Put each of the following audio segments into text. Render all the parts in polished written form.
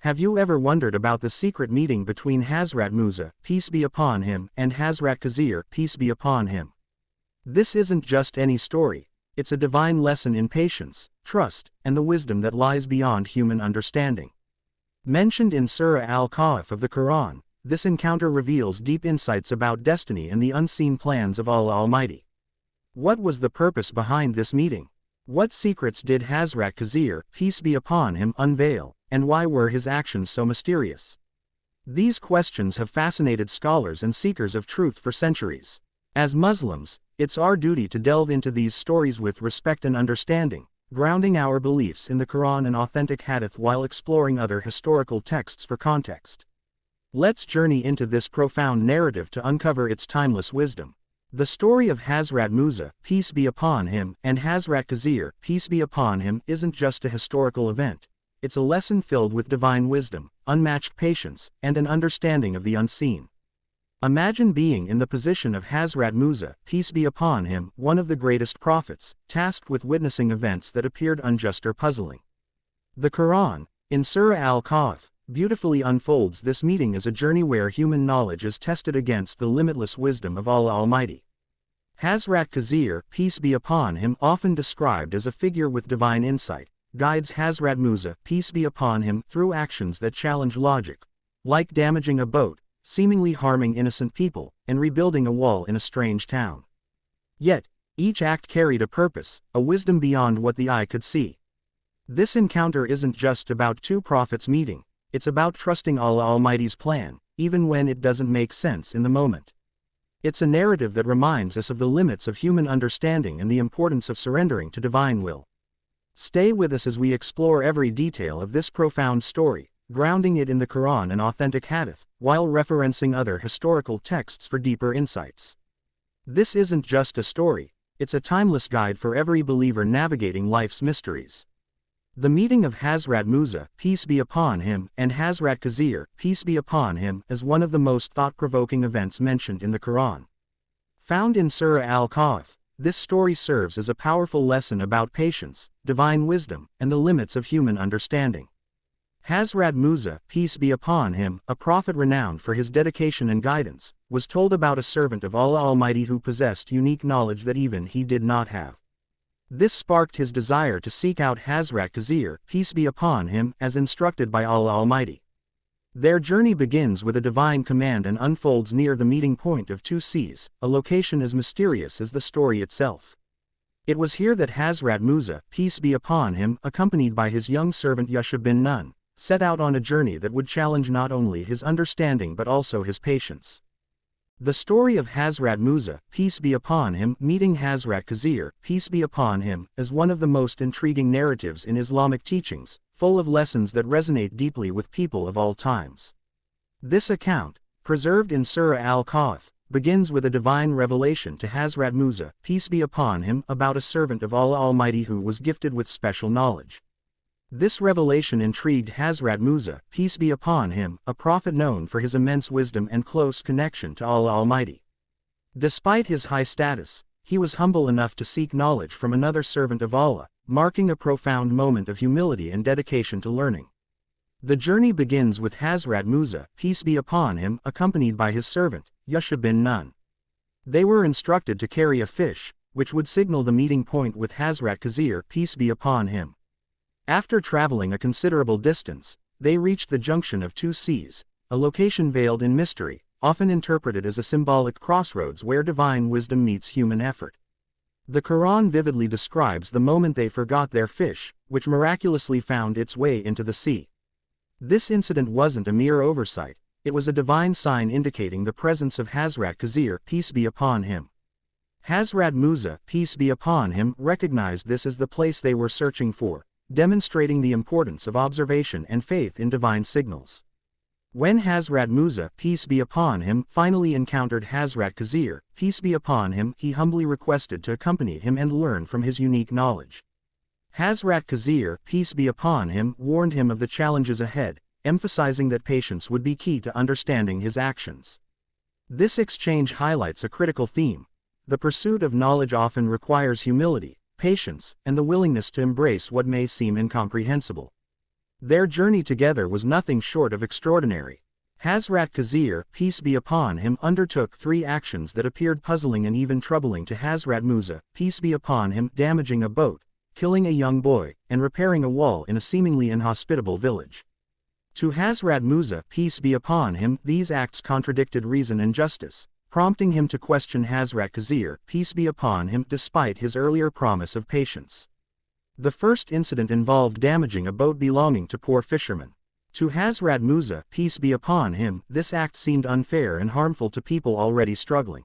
Have you ever wondered about the secret meeting between Hazrat Musa, peace be upon him, and Hazrat Khizr, peace be upon him? This isn't just any story, it's a divine lesson in patience, trust, and the wisdom that lies beyond human understanding. Mentioned in Surah Al-Kahf of the Quran, this encounter reveals deep insights about destiny and the unseen plans of Allah Almighty. What was the purpose behind this meeting? What secrets did Hazrat Khizr, peace be upon him, unveil, and why were his actions so mysterious? These questions have fascinated scholars and seekers of truth for centuries. As Muslims, it's our duty to delve into these stories with respect and understanding, grounding our beliefs in the Quran and authentic Hadith while exploring other historical texts for context. Let's journey into this profound narrative to uncover its timeless wisdom. The story of Hazrat Musa, peace be upon him, and Hazrat Khizr, peace be upon him, isn't just a historical event. It's a lesson filled with divine wisdom, unmatched patience, and an understanding of the unseen. Imagine being in the position of Hazrat Musa, peace be upon him, one of the greatest prophets, tasked with witnessing events that appeared unjust or puzzling. The Quran, in Surah Al-Kahf, beautifully unfolds this meeting as a journey where human knowledge is tested against the limitless wisdom of Allah Almighty. Hazrat Khizr, peace be upon him, often described as a figure with divine insight, guides Hazrat Musa, peace be upon him, through actions that challenge logic, like damaging a boat, seemingly harming innocent people, and rebuilding a wall in a strange town. Yet, each act carried a purpose, a wisdom beyond what the eye could see. This encounter isn't just about two prophets meeting, it's about trusting Allah Almighty's plan, even when it doesn't make sense in the moment. It's a narrative that reminds us of the limits of human understanding and the importance of surrendering to divine will. Stay with us as we explore every detail of this profound story, grounding it in the Quran and authentic Hadith, while referencing other historical texts for deeper insights. This isn't just a story, it's a timeless guide for every believer navigating life's mysteries. The meeting of Hazrat Musa, peace be upon him, and Hazrat Khizr, peace be upon him, is one of the most thought-provoking events mentioned in the Quran. Found in Surah Al-Kahf, this story serves as a powerful lesson about patience, divine wisdom, and the limits of human understanding. Hazrat Musa, peace be upon him, a prophet renowned for his dedication and guidance, was told about a servant of Allah Almighty who possessed unique knowledge that even he did not have. This sparked his desire to seek out Hazrat Khizr, peace be upon him, as instructed by Allah Almighty. Their journey begins with a divine command and unfolds near the meeting point of two seas, a location as mysterious as the story itself. It was here that Hazrat Musa, peace be upon him, accompanied by his young servant Yusha bin Nun, set out on a journey that would challenge not only his understanding but also his patience. The story of Hazrat Musa, peace be upon him, meeting Hazrat Khizr, peace be upon him, is one of the most intriguing narratives in Islamic teachings, full of lessons that resonate deeply with people of all times. This account, preserved in Surah Al-Kahf, begins with a divine revelation to Hazrat Musa, peace be upon him, about a servant of Allah Almighty who was gifted with special knowledge. This revelation intrigued Hazrat Musa, peace be upon him, a prophet known for his immense wisdom and close connection to Allah Almighty. Despite his high status, he was humble enough to seek knowledge from another servant of Allah, marking a profound moment of humility and dedication to learning. The journey begins with Hazrat Musa, peace be upon him, accompanied by his servant, Yusha bin Nun. They were instructed to carry a fish, which would signal the meeting point with Hazrat Khizr, peace be upon him. After traveling a considerable distance, they reached the junction of two seas, a location veiled in mystery, often interpreted as a symbolic crossroads where divine wisdom meets human effort. The Quran vividly describes the moment they forgot their fish, which miraculously found its way into the sea. This incident wasn't a mere oversight, it was a divine sign indicating the presence of Hazrat Khizr, peace be upon him. Hazrat Musa, peace be upon him, recognized this as the place they were searching for, demonstrating the importance of observation and faith in divine signals. When Hazrat Musa, peace be upon him, finally encountered Hazrat Khizr, peace be upon him, he humbly requested to accompany him and learn from his unique knowledge. Hazrat Khizr, peace be upon him, warned him of the challenges ahead, emphasizing that patience would be key to understanding his actions. This exchange highlights a critical theme. The pursuit of knowledge often requires humility, patience, and the willingness to embrace what may seem incomprehensible. Their journey together was nothing short of extraordinary. Hazrat Khizr, peace be upon him, undertook 3 actions that appeared puzzling and even troubling to Hazrat Musa, peace be upon him: damaging a boat, killing a young boy, and repairing a wall in a seemingly inhospitable village. To Hazrat Musa, peace be upon him, these acts contradicted reason and justice, prompting him to question Hazrat Khizr, peace be upon him, despite his earlier promise of patience. The first incident involved damaging a boat belonging to poor fishermen. To Hazrat Musa, peace be upon him, this act seemed unfair and harmful to people already struggling.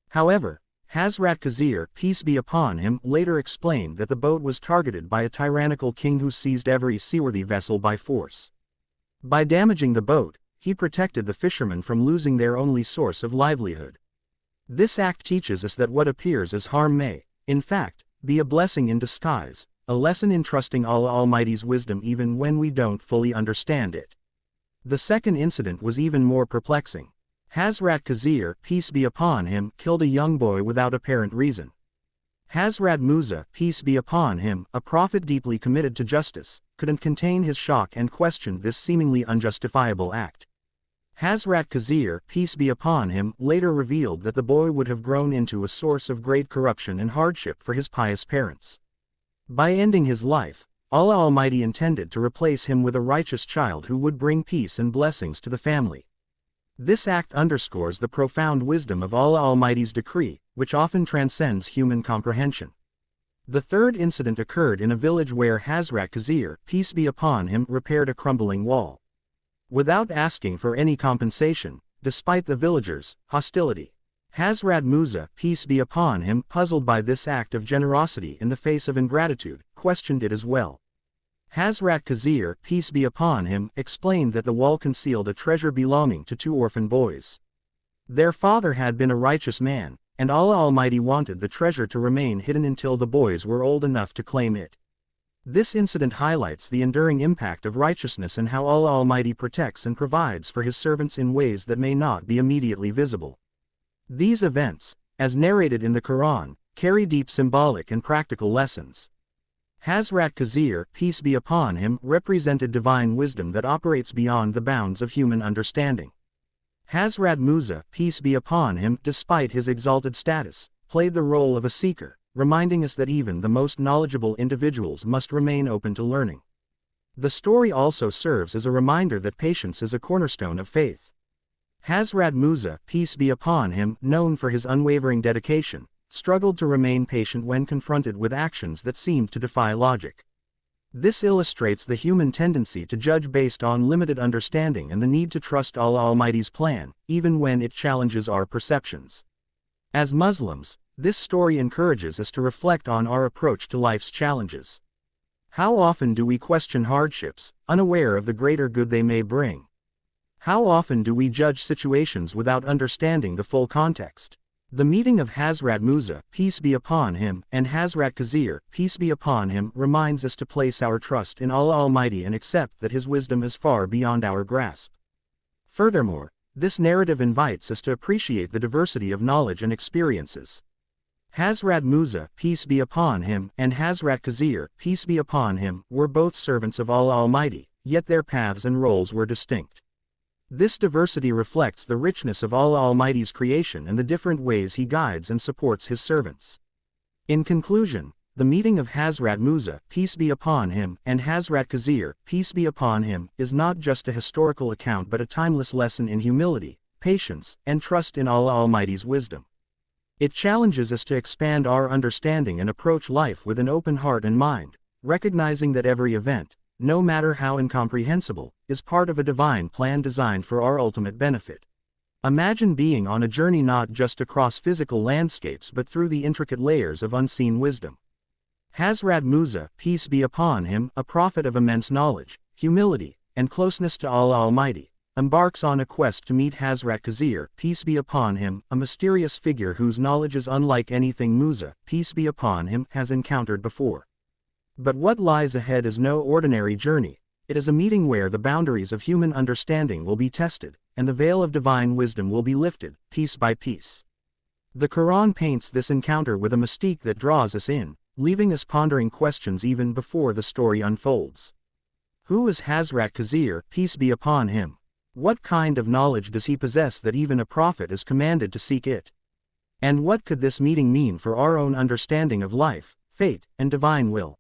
However, Hazrat Khizr, peace be upon him, later explained that the boat was targeted by a tyrannical king who seized every seaworthy vessel by force. By damaging the boat, he protected the fishermen from losing their only source of livelihood. This act teaches us that what appears as harm may, in fact, be a blessing in disguise, a lesson in trusting Allah Almighty's wisdom even when we don't fully understand it. The second incident was even more perplexing. Hazrat Khizr, peace be upon him, killed a young boy without apparent reason. Hazrat Musa, peace be upon him, a prophet deeply committed to justice, couldn't contain his shock and questioned this seemingly unjustifiable act. Hazrat Khizr, peace be upon him, later revealed that the boy would have grown into a source of great corruption and hardship for his pious parents. By ending his life, Allah Almighty intended to replace him with a righteous child who would bring peace and blessings to the family. This act underscores the profound wisdom of Allah Almighty's decree, which often transcends human comprehension. The third incident occurred in a village where Hazrat Khizr, peace be upon him, repaired a crumbling wall. Without asking for any compensation, despite the villagers' hostility, Hazrat Musa, peace be upon him, puzzled by this act of generosity in the face of ingratitude, questioned it as well. Hazrat Khizr, peace be upon him, explained that the wall concealed a treasure belonging to 2 orphan boys. Their father had been a righteous man, and Allah Almighty wanted the treasure to remain hidden until the boys were old enough to claim it. This incident highlights the enduring impact of righteousness and how Allah Almighty protects and provides for His servants in ways that may not be immediately visible. These events, as narrated in the Quran, carry deep symbolic and practical lessons. Hazrat Khizr, peace be upon him, represented divine wisdom that operates beyond the bounds of human understanding. Hazrat Musa, peace be upon him, despite his exalted status, played the role of a seeker, reminding us that even the most knowledgeable individuals must remain open to learning. The story also serves as a reminder that patience is a cornerstone of faith. Hazrat Musa, peace be upon him, known for his unwavering dedication, struggled to remain patient when confronted with actions that seemed to defy logic. This illustrates the human tendency to judge based on limited understanding and the need to trust Allah Almighty's plan, even when it challenges our perceptions. As Muslims, this story encourages us to reflect on our approach to life's challenges. How often do we question hardships, unaware of the greater good they may bring? How often do we judge situations without understanding the full context? The meeting of Hazrat Musa, peace be upon him, and Hazrat Khizr, peace be upon him, reminds us to place our trust in Allah Almighty and accept that His wisdom is far beyond our grasp. Furthermore, this narrative invites us to appreciate the diversity of knowledge and experiences. Hazrat Musa, peace be upon him, and Hazrat Khizr, peace be upon him, were both servants of Allah Almighty, yet their paths and roles were distinct. This diversity reflects the richness of Allah Almighty's creation and the different ways He guides and supports His servants. In conclusion, the meeting of Hazrat Musa, peace be upon him, and Hazrat Khizr, peace be upon him, is not just a historical account but a timeless lesson in humility, patience, and trust in Allah Almighty's wisdom. It challenges us to expand our understanding and approach life with an open heart and mind, recognizing that every event, no matter how incomprehensible, is part of a divine plan designed for our ultimate benefit. Imagine being on a journey not just across physical landscapes but through the intricate layers of unseen wisdom. Hazrat Musa, peace be upon him, a prophet of immense knowledge, humility, and closeness to Allah Almighty, embarks on a quest to meet Hazrat Khizr, peace be upon him, a mysterious figure whose knowledge is unlike anything Musa, peace be upon him, has encountered before. But what lies ahead is no ordinary journey. It is a meeting where the boundaries of human understanding will be tested, and the veil of divine wisdom will be lifted, piece by piece. The Quran paints this encounter with a mystique that draws us in, leaving us pondering questions even before the story unfolds. Who is Hazrat Khizr, peace be upon him? What kind of knowledge does he possess that even a prophet is commanded to seek it? And what could this meeting mean for our own understanding of life, fate, and divine will?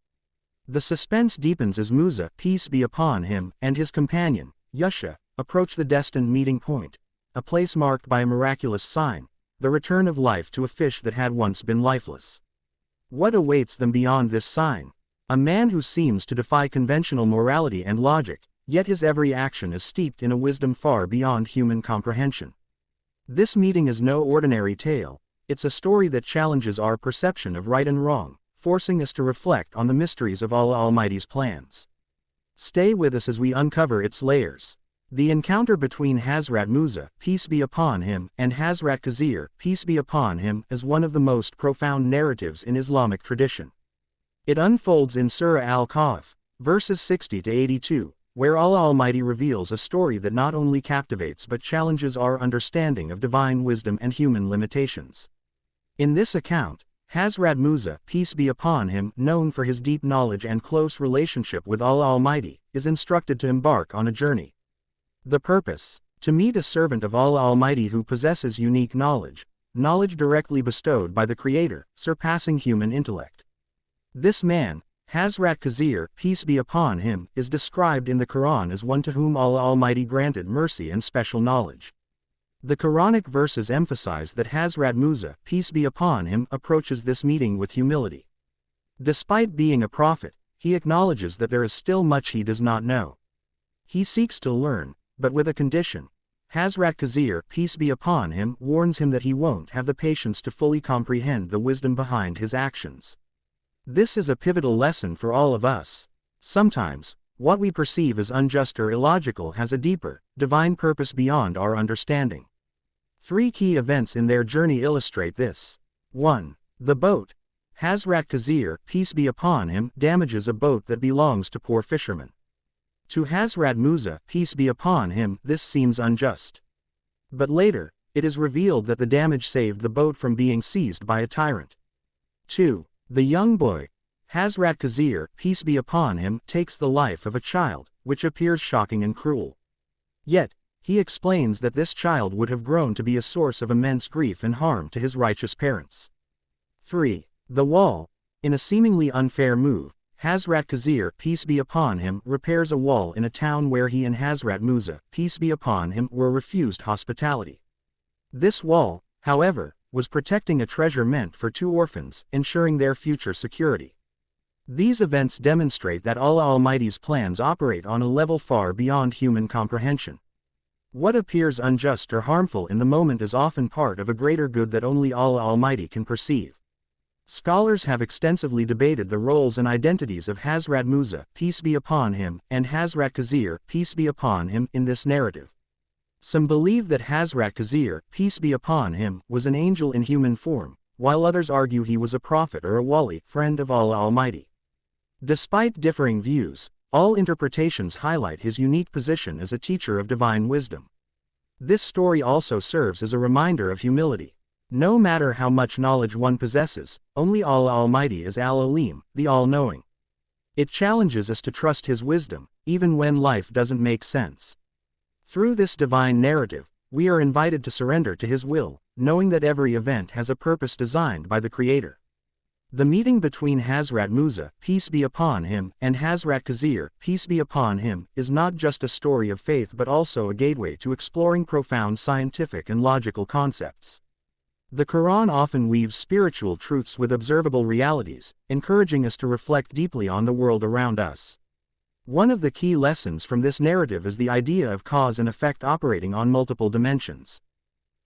The suspense deepens as Musa, peace be upon him, and his companion, Yusha, approach the destined meeting point, a place marked by a miraculous sign, the return of life to a fish that had once been lifeless. What awaits them beyond this sign? A man who seems to defy conventional morality and logic, yet his every action is steeped in a wisdom far beyond human comprehension. This meeting is no ordinary tale, it's a story that challenges our perception of right and wrong, forcing us to reflect on the mysteries of Allah Almighty's plans. Stay with us as we uncover its layers. The encounter between Hazrat Musa, peace be upon him, and Hazrat Khizr, peace be upon him, is one of the most profound narratives in Islamic tradition. It unfolds in Surah Al-Kahf, verses 60 to 82, where Allah Almighty reveals a story that not only captivates but challenges our understanding of divine wisdom and human limitations. In this account, Hazrat Musa, peace be upon him, known for his deep knowledge and close relationship with Allah Almighty, is instructed to embark on a journey. The purpose: to meet a servant of Allah Almighty who possesses unique knowledge directly bestowed by the Creator, surpassing human intellect. This man, Hazrat Khizr, peace be upon him, is described in the Quran as one to whom Allah Almighty granted mercy and special knowledge. The Quranic verses emphasize that Hazrat Musa, peace be upon him, approaches this meeting with humility. Despite being a prophet, he acknowledges that there is still much he does not know. He seeks to learn, but with a condition. Hazrat Khizr, peace be upon him, warns him that he won't have the patience to fully comprehend the wisdom behind his actions. This is a pivotal lesson for all of us. Sometimes, what we perceive as unjust or illogical has a deeper, divine purpose beyond our understanding. 3 key events in their journey illustrate this. 1. The boat. Hazrat Khizr, peace be upon him, damages a boat that belongs to poor fishermen. To Hazrat Musa, peace be upon him, this seems unjust. But later, it is revealed that the damage saved the boat from being seized by a tyrant. 2. The young boy, Hazrat Khizr, peace be upon him, takes the life of a child, which appears shocking and cruel. Yet, he explains that this child would have grown to be a source of immense grief and harm to his righteous parents. 3. The wall. In a seemingly unfair move, Hazrat Khizr, peace be upon him, repairs a wall in a town where he and Hazrat Musa, peace be upon him, were refused hospitality. This wall, however, was protecting a treasure meant for 2 orphans, ensuring their future security. These events demonstrate that Allah Almighty's plans operate on a level far beyond human comprehension. What appears unjust or harmful in the moment is often part of a greater good that only Allah Almighty can perceive. Scholars have extensively debated the roles and identities of Hazrat Musa, peace be upon him, and Hazrat Khizr, peace be upon him, in this narrative. Some believe that Hazrat Khizr, peace be upon him, was an angel in human form, while others argue he was a prophet or a wali, friend of Allah Almighty. Despite differing views, all interpretations highlight his unique position as a teacher of divine wisdom. This story also serves as a reminder of humility. No matter how much knowledge one possesses, only Allah Almighty is Al-Alim, the All-Knowing. It challenges us to trust His wisdom, even when life doesn't make sense. Through this divine narrative, we are invited to surrender to His will, knowing that every event has a purpose designed by the Creator. The meeting between Hazrat Musa, peace be upon him, and Hazrat Khizr, peace be upon him, is not just a story of faith but also a gateway to exploring profound scientific and logical concepts. The Quran often weaves spiritual truths with observable realities, encouraging us to reflect deeply on the world around us. One of the key lessons from this narrative is the idea of cause and effect operating on multiple dimensions.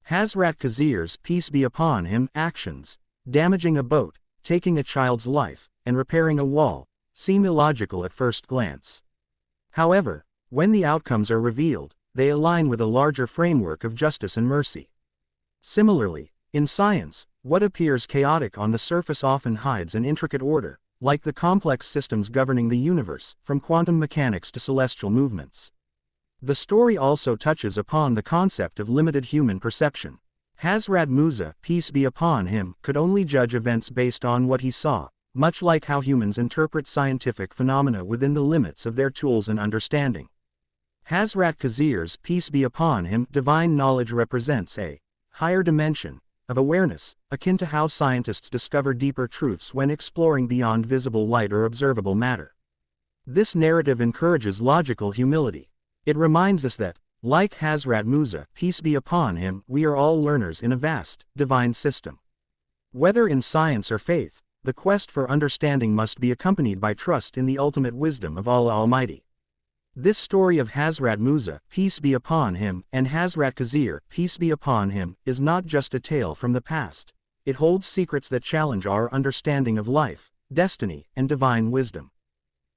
Hazrat Khizr's, peace be upon him, actions, damaging a boat, taking a child's life, and repairing a wall, seem illogical at first glance. However, when the outcomes are revealed, they align with a larger framework of justice and mercy. Similarly, in science, what appears chaotic on the surface often hides an intricate order, like the complex systems governing the universe, from quantum mechanics to celestial movements. The story also touches upon the concept of limited human perception. Hazrat Musa, peace be upon him, could only judge events based on what he saw, much like how humans interpret scientific phenomena within the limits of their tools and understanding. Hazrat Khizr's, peace be upon him, divine knowledge represents a higher dimension of awareness, akin to how scientists discover deeper truths when exploring beyond visible light or observable matter. This narrative encourages logical humility. It reminds us that, like Hazrat Musa, peace be upon him, we are all learners in a vast, divine system. Whether in science or faith, the quest for understanding must be accompanied by trust in the ultimate wisdom of Allah Almighty. This story of Hazrat Musa, peace be upon him, and Hazrat Khizr, peace be upon him, is not just a tale from the past. It holds secrets that challenge our understanding of life, destiny, and divine wisdom.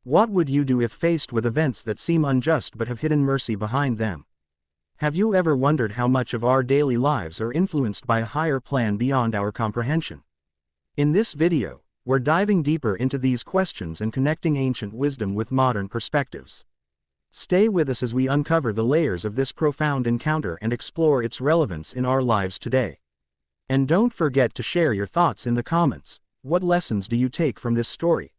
What would you do if faced with events that seem unjust but have hidden mercy behind them? Have you ever wondered how much of our daily lives are influenced by a higher plan beyond our comprehension? In this video, we're diving deeper into these questions and connecting ancient wisdom with modern perspectives. Stay with us as we uncover the layers of this profound encounter and explore its relevance in our lives today. And don't forget to share your thoughts in the comments. What lessons do you take from this story?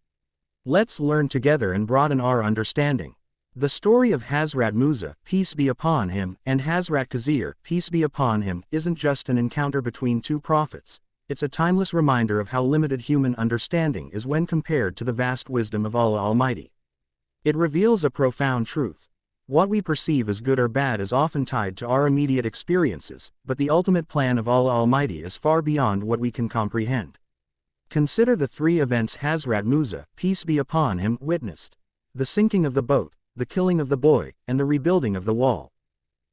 Let's learn together and broaden our understanding. The story of Hazrat Musa, peace be upon him, and Hazrat Khizr, peace be upon him, isn't just an encounter between two prophets. It's a timeless reminder of how limited human understanding is when compared to the vast wisdom of Allah Almighty. It reveals a profound truth. What we perceive as good or bad is often tied to our immediate experiences, but the ultimate plan of Allah Almighty is far beyond what we can comprehend. Consider the three events Hazrat Musa, peace be upon him, witnessed: the sinking of the boat, the killing of the boy, and the rebuilding of the wall.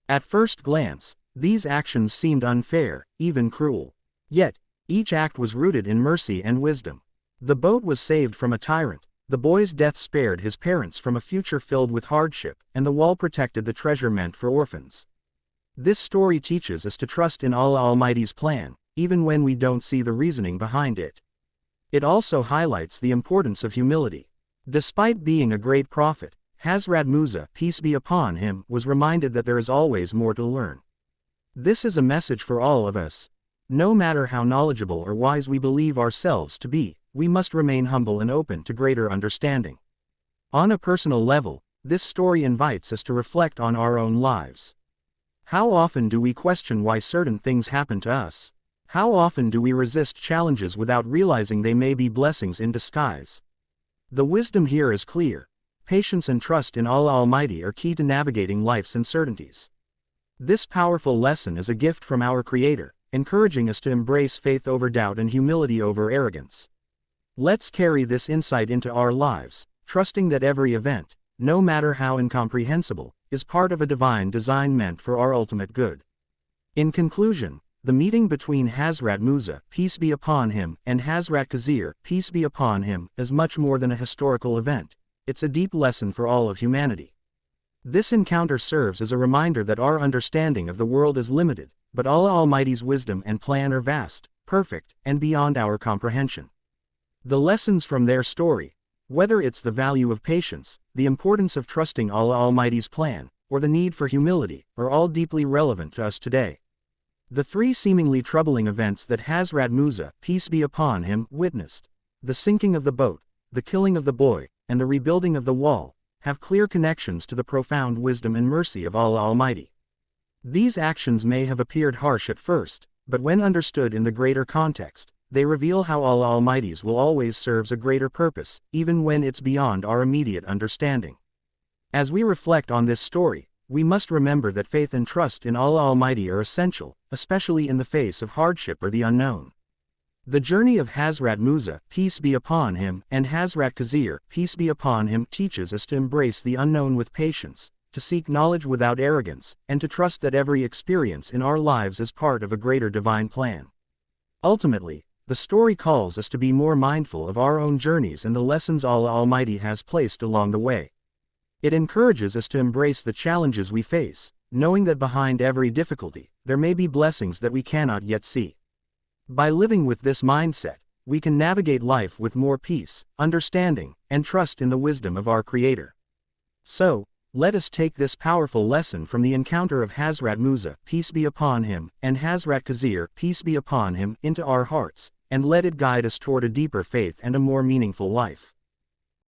At first glance, these actions seemed unfair, even cruel. Yet, each act was rooted in mercy and wisdom. The boat was saved from a tyrant, the boy's death spared his parents from a future filled with hardship, and the wall protected the treasure meant for orphans. This story teaches us to trust in Allah Almighty's plan, even when we don't see the reasoning behind it. It also highlights the importance of humility. Despite being a great prophet, Hazrat Musa, peace be upon him, was reminded that there is always more to learn. This is a message for all of us. No matter how knowledgeable or wise we believe ourselves to be, we must remain humble and open to greater understanding. On a personal level, this story invites us to reflect on our own lives. How often do we question why certain things happen to us? How often do we resist challenges without realizing they may be blessings in disguise? The wisdom here is clear. Patience and trust in Allah Almighty are key to navigating life's uncertainties. This powerful lesson is a gift from our Creator, encouraging us to embrace faith over doubt and humility over arrogance. Let's carry this insight into our lives, trusting that every event, no matter how incomprehensible, is part of a divine design meant for our ultimate good. In conclusion, the meeting between Hazrat Musa, peace be upon him, and Hazrat Khizr, peace be upon him, is much more than a historical event. It's a deep lesson for all of humanity. This encounter serves as a reminder that our understanding of the world is limited, but Allah Almighty's wisdom and plan are vast, perfect, and beyond our comprehension. The lessons from their story, whether it's the value of patience, the importance of trusting Allah Almighty's plan, or the need for humility, are all deeply relevant to us today. The three seemingly troubling events that Hazrat Musa, peace be upon him, witnessed, the sinking of the boat, the killing of the boy, and the rebuilding of the wall, have clear connections to the profound wisdom and mercy of Allah Almighty. These actions may have appeared harsh at first, but when understood in the greater context, they reveal how Allah Almighty's will always serves a greater purpose, even when it's beyond our immediate understanding. As we reflect on this story, we must remember that faith and trust in Allah Almighty are essential, especially in the face of hardship or the unknown. The journey of Hazrat Musa, peace be upon him, and Hazrat Khizr, peace be upon him, teaches us to embrace the unknown with patience, to seek knowledge without arrogance, and to trust that every experience in our lives is part of a greater divine plan. Ultimately, the story calls us to be more mindful of our own journeys and the lessons Allah Almighty has placed along the way. It encourages us to embrace the challenges we face, knowing that behind every difficulty, there may be blessings that we cannot yet see. By living with this mindset, we can navigate life with more peace, understanding, and trust in the wisdom of our Creator. So, let us take this powerful lesson from the encounter of Hazrat Musa, peace be upon him, and Hazrat Khizr, peace be upon him, into our hearts, and let it guide us toward a deeper faith and a more meaningful life.